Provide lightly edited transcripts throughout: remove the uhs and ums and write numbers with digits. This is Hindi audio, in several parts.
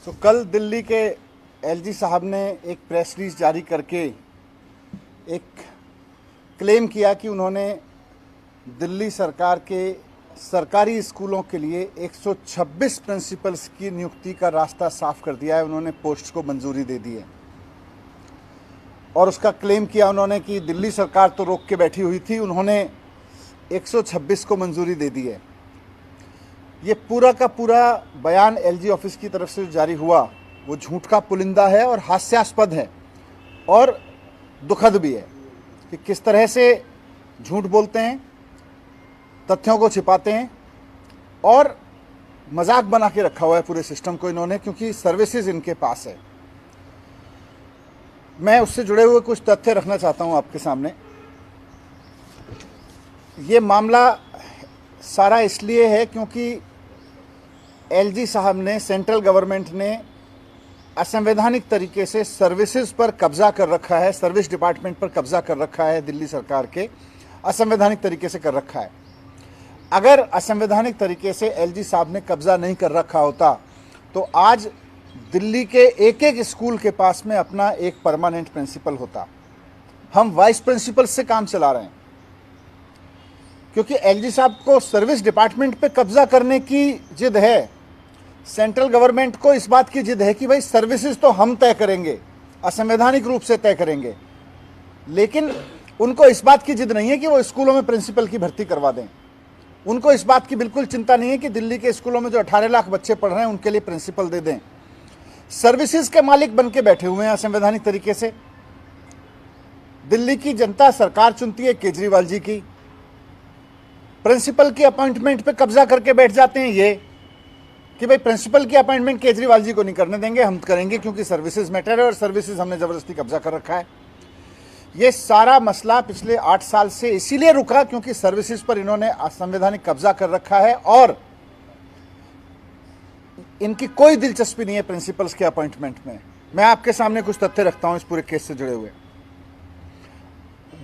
तो कल दिल्ली के एलजी साहब ने एक प्रेस रिलीज जारी करके एक क्लेम किया कि उन्होंने दिल्ली सरकार के सरकारी स्कूलों के लिए 126 प्रिंसिपल्स की नियुक्ति का रास्ता साफ कर दिया है। उन्होंने पोस्ट को मंजूरी दे दी है और उसका क्लेम किया उन्होंने कि दिल्ली सरकार तो रोक के बैठी हुई थी, उन्होंने 126 को मंजूरी दे दी है। ये पूरा का पूरा बयान एलजी ऑफिस की तरफ से जारी हुआ वो झूठ का पुलिंदा है और हास्यास्पद है और दुखद भी है कि किस तरह से झूठ बोलते हैं, तथ्यों को छिपाते हैं और मजाक बना के रखा हुआ है पूरे सिस्टम को इन्होंने, क्योंकि सर्विसेज इनके पास है। मैं उससे जुड़े हुए कुछ तथ्य रखना चाहता हूं आपके सामने। ये मामला सारा इसलिए है क्योंकि एलजी साहब ने, सेंट्रल गवर्नमेंट ने असंवैधानिक तरीके से सर्विसेज पर कब्जा कर रखा है, सर्विस डिपार्टमेंट पर कब्जा कर रखा है, दिल्ली सरकार के असंवैधानिक तरीके से कर रखा है। अगर असंवैधानिक तरीके से एलजी साहब ने कब्जा नहीं कर रखा होता तो आज दिल्ली के एक एक स्कूल के पास में अपना एक परमानेंट प्रिंसिपल होता। हम वाइस प्रिंसिपल से काम चला रहे हैं क्योंकि एलजी साहब को सर्विस डिपार्टमेंट पे कब्जा करने की जिद है। सेंट्रल गवर्नमेंट को इस बात की जिद है कि भाई सर्विसेज तो हम तय करेंगे, असंवैधानिक रूप से तय करेंगे, लेकिन उनको इस बात की जिद नहीं है कि वो स्कूलों में प्रिंसिपल की भर्ती करवा दें। उनको इस बात की बिल्कुल चिंता नहीं है कि दिल्ली के स्कूलों में जो 18 लाख बच्चे पढ़ रहे हैं उनके लिए प्रिंसिपल दे दें। सर्विसेज के मालिक बन के बैठे हुए हैं असंवैधानिक तरीके से। दिल्ली की जनता सरकार चुनती है केजरीवाल जी की, प्रिंसिपल की अपॉइंटमेंट पे कब्जा करके बैठ जाते हैं ये कि भाई प्रिंसिपल की अपॉइंटमेंट केजरीवाल जी को नहीं करने देंगे, हम करेंगे क्योंकि सर्विसेज मैटर है और सर्विसेज हमने जबरदस्ती कब्जा कर रखा है। ये सारा मसला पिछले 8 साल से इसीलिए रुका क्योंकि सर्विसेज पर इन्होंने असंवैधानिक कब्जा कर रखा है और इनकी कोई दिलचस्पी नहीं है प्रिंसिपल्स के अपॉइंटमेंट में। मैं आपके सामने कुछ तथ्य रखता हूं इस पूरे केस से जुड़े हुए।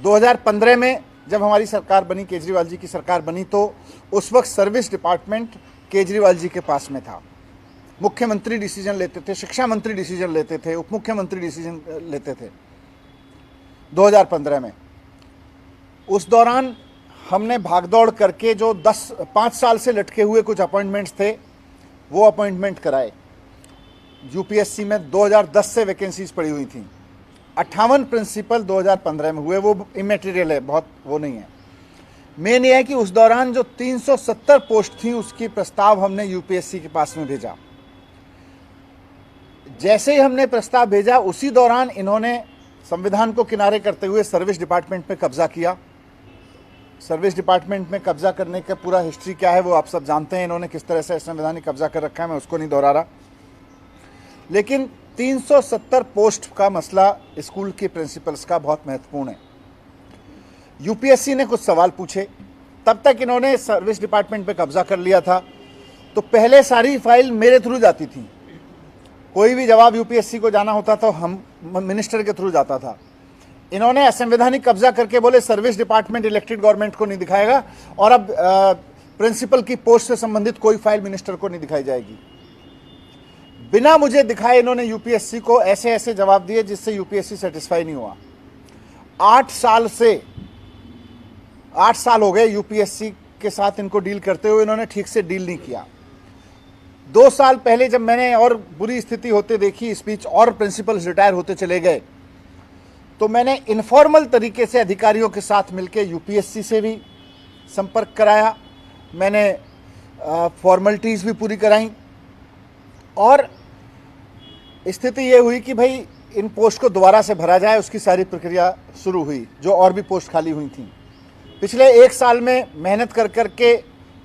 2015 में जब हमारी सरकार बनी, केजरीवाल जी की सरकार बनी, तो उस वक्त सर्विस डिपार्टमेंट केजरीवाल जी के पास में था। मुख्यमंत्री डिसीजन लेते थे, शिक्षा मंत्री डिसीजन लेते थे, उप मुख्यमंत्री डिसीजन लेते थे 2015 में। उस दौरान हमने भागदौड़ करके जो 5 साल से लटके हुए कुछ अपॉइंटमेंट्स थे वो अपॉइंटमेंट कराए। यूपीएससी में 2010 से वैकेंसीज पड़ी हुई थी, 58 प्रिंसिपल 2015 में हुए। वो इमेटीरियल है, बहुत वो नहीं है। मेन ये है कि उस दौरान जो 370 पोस्ट थी उसकी प्रस्ताव हमने यूपीएससी के पास में भेजा। जैसे ही हमने प्रस्ताव भेजा उसी दौरान इन्होंने संविधान को किनारे करते हुए सर्विस डिपार्टमेंट पे कब्जा किया। सर्विस डिपार्टमेंट में कब्जा करने का पूरा हिस्ट्री क्या है वो आप सब जानते हैं, इन्होंने किस तरह से असंवैधानिक कब्जा कर रखा है, मैं उसको नहीं दोहरा रहा। लेकिन 370 पोस्ट का मसला स्कूल के प्रिंसिपल्स का बहुत महत्वपूर्ण है। यूपीएससी ने कुछ सवाल पूछे, तब तक इन्होंने सर्विस डिपार्टमेंट पे कब्जा कर लिया था, तो पहले सारी फाइल मेरे थ्रू जाती थी। कोई भी जवाब यूपीएससी को जाना होता तो हम मिनिस्टर के थ्रू जाता था। इन्होंने असंवैधानिक कब्जा करके बोले सर्विस डिपार्टमेंट इलेक्टेड गवर्नमेंट को नहीं दिखाएगा और अब प्रिंसिपल की पोस्ट से संबंधित कोई फाइल मिनिस्टर को नहीं दिखाई जाएगी। बिना मुझे दिखाए इन्होंने यूपीएससी को ऐसे ऐसे जवाब दिए जिससे यूपीएससी सेटिस्फाई नहीं हुआ। 8 साल हो गए यूपीएससी के साथ इनको डील करते हुए, इन्होंने ठीक से डील नहीं किया। 2 साल पहले जब मैंने और बुरी स्थिति होते देखी, स्पीच और प्रिंसिपल्स रिटायर होते चले गए, तो मैंने इनफॉर्मल तरीके से अधिकारियों के साथ मिलकर यूपीएससी से भी संपर्क कराया, मैंने फॉर्मेलिटीज़ भी पूरी कराई और स्थिति ये हुई कि भाई इन पोस्ट को दोबारा से भरा जाए, उसकी सारी प्रक्रिया शुरू हुई, जो और भी पोस्ट खाली हुई थी। पिछले 1 साल में मेहनत कर करके,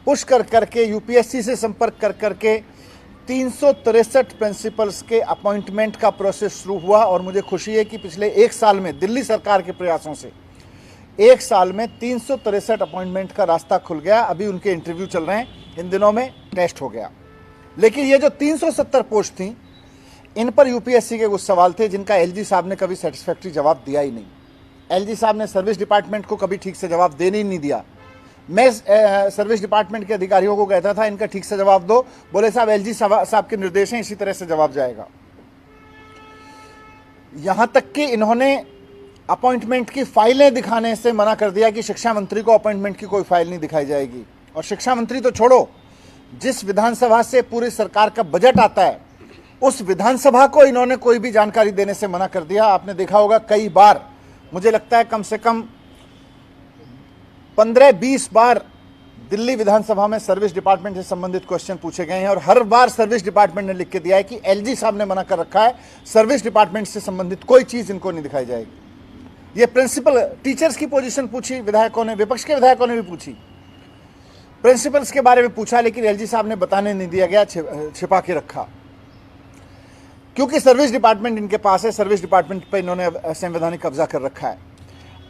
पुश कर करके, यूपीएससी से संपर्क कर करके 363 प्रिंसिपल्स के अपॉइंटमेंट का प्रोसेस शुरू हुआ और मुझे खुशी है कि पिछले 1 साल में दिल्ली सरकार के प्रयासों से 1 साल में 363 अपॉइंटमेंट का रास्ता खुल गया। अभी उनके इंटरव्यू चल रहे हैं, इन दिनों में टेस्ट हो गया। लेकिन ये जो 370 पोस्ट थी, इन पर यूपीएससी के कुछ सवाल थे जिनका एलजी साहब ने कभी सेटिस्फैक्टरी जवाब दिया ही नहीं। एलजी साहब ने सर्विस डिपार्टमेंट को कभी ठीक से जवाब देने ही नहीं दिया। मैं सर्विस डिपार्टमेंट के अधिकारियों को कहता था इनका ठीक से जवाब दो, बोले साहब एलजी साहब के निर्देश हैं, इसी तरह से जवाब जाएगा। यहां तक कि इन्होंने अपॉइंटमेंट की फाइलें दिखाने से मना कर दिया कि शिक्षा मंत्री को अपॉइंटमेंट की कोई फाइल नहीं दिखाई जाएगी। और शिक्षा मंत्री तो छोड़ो, जिस विधानसभा से पूरी सरकार का बजट आता है उस विधानसभा को इन्होंने कोई भी जानकारी देने से मना कर दिया। आपने देखा होगा कई बार, मुझे लगता है कम से कम 15-20 बार दिल्ली विधानसभा में सर्विस डिपार्टमेंट से संबंधित क्वेश्चन पूछे गए हैं और हर बार सर्विस डिपार्टमेंट ने लिख के दिया है कि एलजी साहब ने मना कर रखा है, सर्विस डिपार्टमेंट से संबंधित कोई चीज इनको नहीं दिखाई जाएगी। ये प्रिंसिपल टीचर्स की पोजीशन पूछी विधायकों ने, विपक्ष के विधायकों ने भी पूछी, प्रिंसिपल्स के बारे में पूछा, लेकिन एलजी साहब ने बताने नहीं दिया गया, छिपा के रखा। क्योंकि सर्विस डिपार्टमेंट इनके पास है, सर्विस डिपार्टमेंट पर इन्होंने संवैधानिक कब्जा कर रखा है।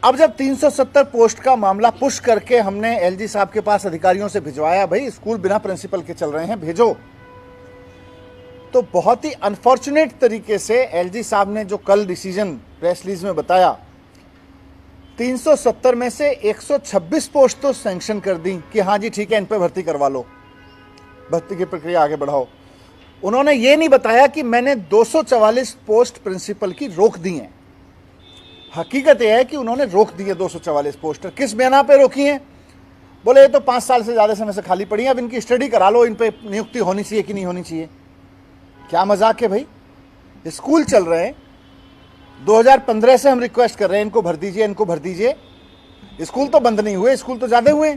अब जब 370 पोस्ट का मामला पुश करके हमने एलजी साहब के पास अधिकारियों से भिजवाया, भाई स्कूल बिना प्रिंसिपल के चल रहे हैं, भेजो, तो बहुत ही अनफॉर्चुनेट तरीके से एलजी साहब ने जो कल डिसीजन प्रेस रिलीज में बताया, 370 में से 126 पोस्ट तो सैंक्शन कर दी कि हाँ जी ठीक है, इन पे भर्ती करवा लो, भर्ती की प्रक्रिया आगे बढ़ाओ। उन्होंने ये नहीं बताया कि मैंने 244 पोस्ट प्रिंसिपल की रोक दी हैं। हकीकत यह है कि उन्होंने रोक दी है 244 पोस्ट। किस बिना पे रोकी हैं? बोले ये तो 5 साल से ज़्यादा समय से खाली पड़ी हैं, अब इनकी स्टडी करा लो, इन पे नियुक्ति होनी चाहिए कि नहीं होनी चाहिए। क्या मजाक है भाई, स्कूल चल रहे हैं, 2015 से हम रिक्वेस्ट कर रहे हैं इनको भर दीजिए, इनको भर दीजिए, स्कूल तो बंद नहीं हुए, स्कूल तो ज़्यादा हुए।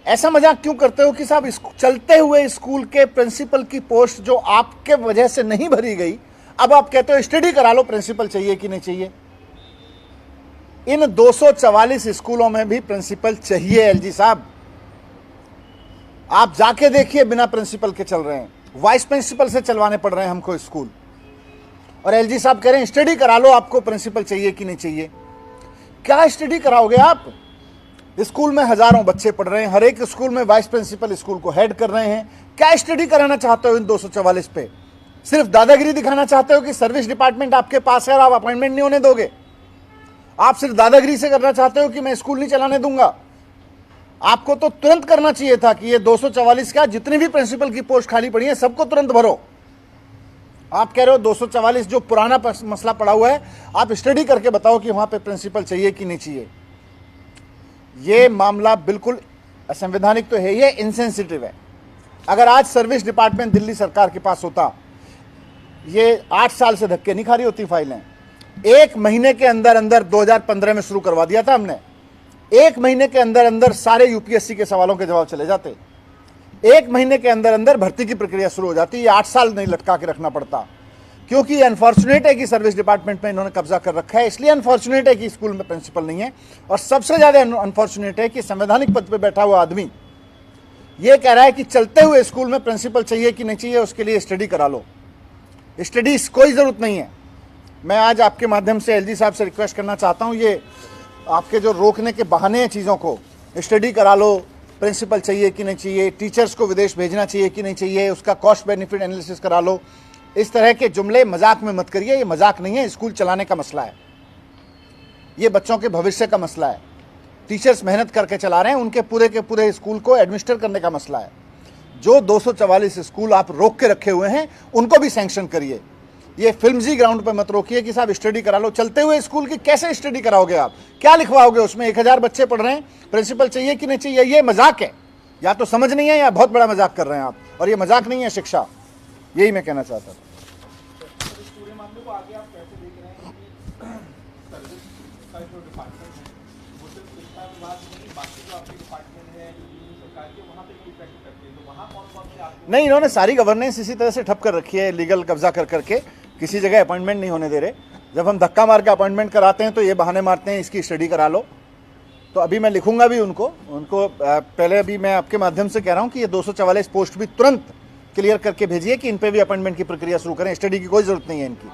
ऐसा मजाक क्यों करते हो कि साहब चलते हुए स्कूल के प्रिंसिपल की पोस्ट जो आपके वजह से नहीं भरी गई, अब आप कहते हो स्टडी करा लो, प्रिंसिपल चाहिए कि नहीं चाहिए। इन 244 स्कूलों में भी प्रिंसिपल चाहिए एलजी साहब। आप जाके देखिए, बिना प्रिंसिपल के चल रहे हैं, वाइस प्रिंसिपल से चलवाने पड़ रहे हैं हमको स्कूल, और एलजी साहब कह रहे हैं स्टडी करा लो, आपको प्रिंसिपल चाहिए कि नहीं चाहिए। क्या स्टडी कराओगे आप? स्कूल में हजारों बच्चे पढ़ रहे हैं, हर एक स्कूल में वाइस प्रिंसिपल स्कूल को हेड कर रहे हैं। क्या स्टडी कराना चाहते हो इन 244 पे? सिर्फ दादागिरी दिखाना चाहते हो कि सर्विस डिपार्टमेंट आपके पास है और आप अपॉइंटमेंट नहीं होने दोगे? आप सिर्फ दादागिरी से करना चाहते हो कि मैं स्कूल नहीं चलाने दूंगा? आपको तो तुरंत करना चाहिए था कि ये 244 का जितनी भी प्रिंसिपल की पोस्ट खाली पड़ी है सबको तुरंत भरो। आप कह रहे हो 244 जो पुराना मसला पड़ा हुआ है, आप स्टडी करके बताओ कि वहां पे प्रिंसिपल चाहिए कि नहीं चाहिए। ये मामला बिल्कुल असंवैधानिक तो है, ये इनसेंसिटिव है। अगर आज सर्विस डिपार्टमेंट दिल्ली सरकार के पास होता, ये 8 साल से धक्के नहीं खा रही होती फाइलें। 1 महीने के अंदर अंदर 2015 में शुरू करवा दिया था हमने। 1 महीने के अंदर अंदर सारे यूपीएससी के सवालों के जवाब चले जाते। 1 महीने के अंदर अंदर भर्ती की प्रक्रिया शुरू हो जाती। ये 8 साल नहीं लटका के रखना पड़ता। क्योंकि अनफॉर्चुनेट है कि सर्विस डिपार्टमेंट में इन्होंने कब्जा कर रखा है, इसलिए अनफॉर्चुनेट है कि स्कूल में प्रिंसिपल नहीं है। और सबसे ज्यादा अनफॉर्चुनेट है कि संवैधानिक पद पर बैठा हुआ आदमी ये कह रहा है कि चलते हुए स्कूल में प्रिंसिपल चाहिए कि नहीं चाहिए, उसके लिए स्टडी करा लो। स्टडी कोई जरूरत नहीं है। मैं आज आपके माध्यम से एलजी साहब से रिक्वेस्ट करना चाहता हूं, ये आपके जो रोकने के बहाने हैं चीज़ों को, स्टडी करा लो, प्रिंसिपल चाहिए कि नहीं चाहिए, टीचर्स को विदेश भेजना चाहिए कि नहीं चाहिए, उसका कॉस्ट बेनिफिट एनालिसिस करा लो, इस तरह के जुमले मजाक में मत करिए। ये मजाक नहीं है, स्कूल चलाने का मसला है, ये बच्चों के भविष्य का मसला है। टीचर्स मेहनत करके चला रहे हैं, उनके पूरे के पूरे स्कूल को एडमिनिस्टर करने का मसला है। जो 244 स्कूल आप रोक के रखे हुए हैं उनको भी सैंक्शन करिए। ये फिल्मजी ग्राउंड पर मत रोकिए कि साहब स्टडी करा लो। चलते हुए स्कूल की कैसे स्टडी कराओगे आप? क्या लिखवाओगे उसमें? 1000 बच्चे पढ़ रहे हैं, प्रिंसिपल चाहिए कि नहीं चाहिए? ये मजाक है, या तो समझ नहीं है या बहुत बड़ा मजाक कर रहे हैं आप, और ये मजाक नहीं है शिक्षा। यही मैं कहना चाहता था। नहीं, इन्होंने सारी गवर्नेंस इसी तरह से ठप कर रखी है, लीगल कब्जा कर करके किसी जगह अपॉइंटमेंट नहीं होने दे रहे। जब हम धक्का मार के अपॉइंटमेंट कराते हैं तो ये बहाने मारते हैं इसकी स्टडी करा लो। तो अभी मैं लिखूंगा भी उनको पहले अभी मैं आपके माध्यम से कह रहा हूं कि ये 244 पोस्ट भी तुरंत क्लियर करके भेजिए कि इन पे भी अपॉइंटमेंट की प्रक्रिया शुरू करें। स्टडी की कोई जरूरत नहीं है इनकी।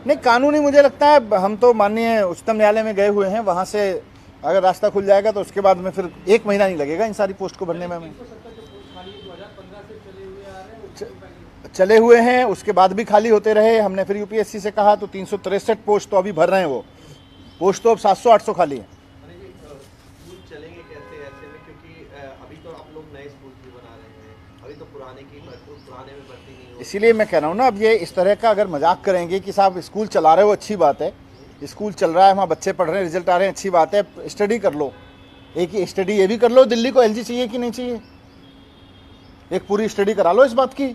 नहीं, कानूनी मुझे लगता है हम तो माननीय उच्चतम न्यायालय में गए हुए हैं, वहाँ से अगर रास्ता खुल जाएगा तो उसके बाद में फिर 1 महीना नहीं लगेगा इन सारी पोस्ट को भरने में। हमें चले हुए हैं, उसके बाद भी खाली होते रहे। हमने फिर यूपीएससी से कहा तो 363 पोस्ट तो अभी भर रहे हैं, वो पोस्ट तो अब 700-800 खाली है। नए स्कूल भी बना रहे हैं, अभी तो पुराने में भर्ती नहीं हो। इसीलिए मैं कह रहा हूँ ना, अब ये इस तरह का अगर मजाक करेंगे कि साहब स्कूल चला रहे हो अच्छी बात है, स्कूल चल रहा है, वहाँ बच्चे पढ़ रहे हैं, रिजल्ट आ रहे हैं, अच्छी बात है, स्टडी कर लो। एक स्टडी ये भी कर लो, दिल्ली को एलजी चाहिए कि नहीं चाहिए, एक पूरी स्टडी करा लो इस बात की,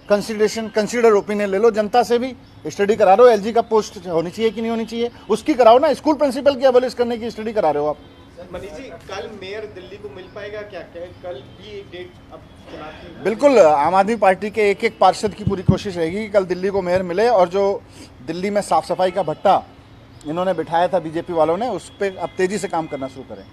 कंसिडर ओपिनियन ले लो जनता से भी, स्टडी करा लो एलजी का पोस्ट होनी चाहिए कि नहीं होनी चाहिए, उसकी कराओ ना। स्कूल प्रिंसिपल की एबॉलिश करने की स्टडी करा रहे हो आप। मनीष जी, कल मेयर दिल्ली को मिल पाएगा क्या? कल भी एक डेट अब चुनाव की? बिल्कुल, आम आदमी पार्टी के एक एक पार्षद की पूरी कोशिश रहेगी कि कल दिल्ली को मेयर मिले, और जो दिल्ली में साफ सफाई का भट्टा इन्होंने बिठाया था बीजेपी वालों ने, उस पर अब तेजी से काम करना शुरू करें।